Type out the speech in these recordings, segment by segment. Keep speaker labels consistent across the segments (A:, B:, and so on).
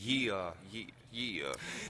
A: Yeah.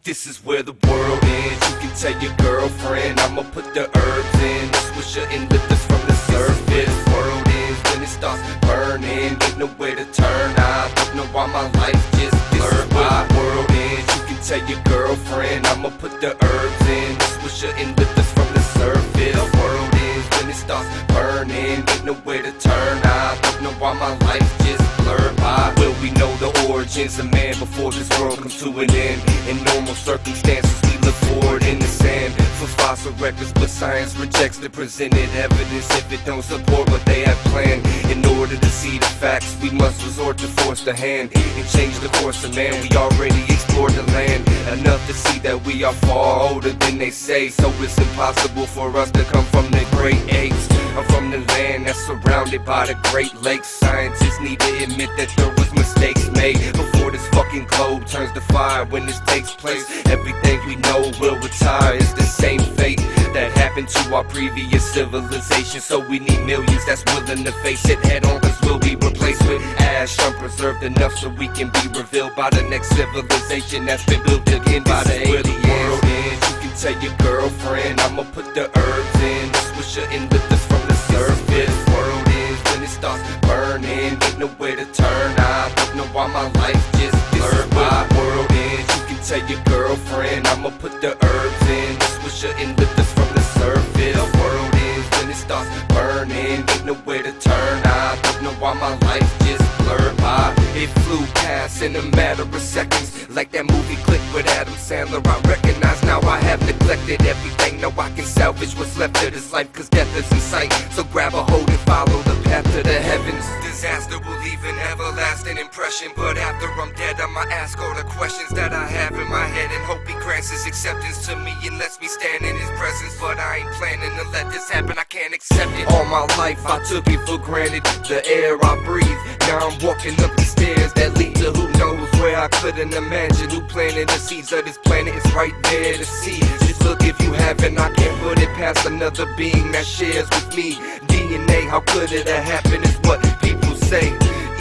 A: This is where the world ends. You can tell your girlfriend I'ma put the herbs in. The swisher and lifters from the surface. World ends when it starts burning. Ain't nowhere to turn. I don't know why my life just blurred by. World ends. You can tell your girlfriend I'ma put the herbs in. The swisher and lifters from the surface. World ends when it starts burning. Ain't nowhere to turn. I don't know why my life just blurred by. Will we know the origins of man before this world comes to an end? In normal circumstances we look forward in the sand for fossil records, but science rejects the presented evidence if it don't support what they have planned. In order to see the facts, we must resort to force the hand and change the course of man. We already explored the land enough to see that we are far older than they say, so it's impossible for us to come from the great apes. I'm from the land that's surrounded by the Great Lakes. Scientists need to admit that there was mistakes made before this fucking globe turns to fire. When this takes place, everything we know will retire. It's the same fate that happened to our previous civilization, so we need millions that's willing to face it head on, cause we'll be replaced with ash, unpreserved enough so we can be revealed by the next civilization that's been built again by the aliens. You can tell your girlfriend I'ma put the herbs in. The swisher and lifters from the surface. World ends when it starts burning. Ain't nowhere to turn. I don't know why my life just blurred by. World ends. You can tell your girlfriend I'ma put the herbs in. The swisher and lifters from the surface. World ends when it starts burning. Ain't nowhere to turn. I don't know why my life just blurred by. It flew past in a matter of seconds, like that movie Click with Adam Sandler. I recognize now I have neglected everything. Now I can salvage what's left of this life, cause death is in sight. So grab a hold and follow the path to the heavens. Disaster will leave an everlasting impression, but after I'm dead I'ma ask all the questions that I have in my head, and hope he grants his acceptance to me and lets me stand in his presence. But I ain't planning to let this happen, I can't accept it. All my life I took it for granted, the air I breathe. Now I'm walking up the stairs that lead to who knows where. I couldn't imagine who planted the seeds of this planet. It's right there to see. Just look if you haven't. I can't put it past another being that shares with me DNA. How could it have happened is what people say.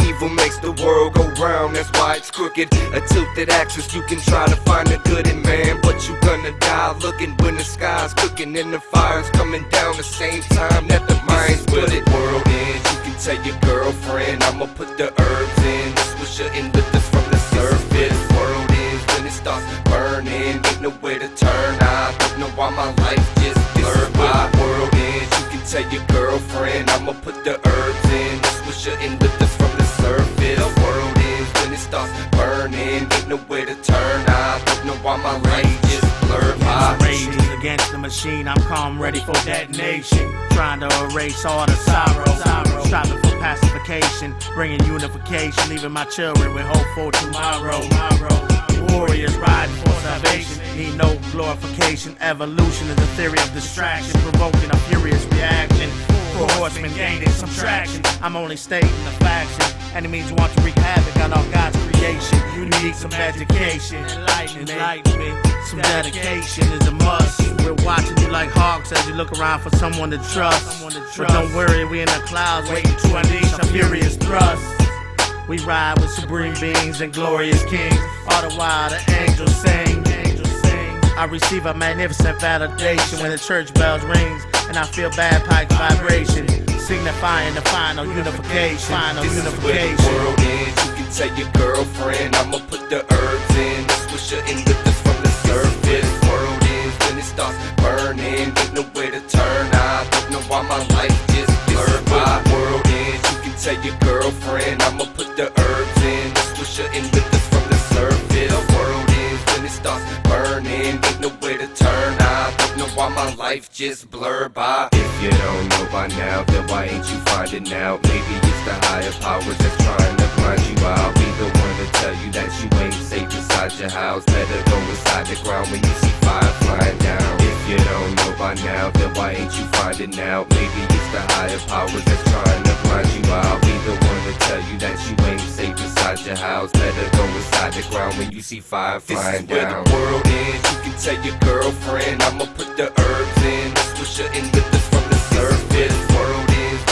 A: Evil makes the world go round, that's why it's crooked. A tilted axis, you can try to find the good in man, but you gonna die looking when the sky's cooking and the fire's coming down the same time that the mind's put it. World ends, you can tell your girlfriend I'ma put the herbs in. The swisher and lifters from the surface. World ends when it starts burning. Ain't nowhere to turn. I don't know why my life just blurred by. World ends, you can tell your girlfriend I'ma put the herbs in. The swisher and lifters from the surface. The world ends when it starts burning. Ain't nowhere to turn. I don't know why my life just blurred by.
B: Rage is against the machine, I'm calm, ready for detonation. Trying to erase all the sorrow. Striving for pacification, bringing unification, leaving my children with hope for tomorrow. Warriors riding for salvation, need no glorification. Evolution is a theory of distraction, provoking a furious reaction. Four horsemen gaining some traction. I'm only stating the facts. Enemies want to wreak havoc on all God's creation. You need some education, enlightenment, some dedication is a must. We're watching you like hawks as you look around for someone to trust. But don't worry, we in the clouds waiting to unleash a furious thrust. We ride with supreme beings and glorious kings, all the while the angels sing. I receive a magnificent validation when the church bells rings and I feel bagpipes vibration, signifying the final unification.
A: This is where the world ends. You can tell your girlfriend I'ma put the herbs in. The swisher and lifters from the surface. World ends when it starts burning. Ain't nowhere to turn. I don't know why my life just blurred by. World ends. You can tell your girlfriend I'ma put the herbs in. The swisher and lifters from the surface. The world ends when it starts burning. Ain't nowhere to turn. I don't know why my life just blurred by. If you don't know by now, then why ain't you finding out? Maybe it's the higher powers that's trying to blind you out. I'll be the one to tell you that you ain't safe inside your house. Better go inside the ground when you see fire flying down. If you don't know by now, then why ain't you finding out? Maybe it's the higher powers that's trying to blind you out. I'll be the one to tell you that you ain't safe inside your house. Better go inside the ground when you see fire flying down. This is where the world ends. You can tell your girlfriend I'ma put the herbs in. The swisher and lifters from the surface.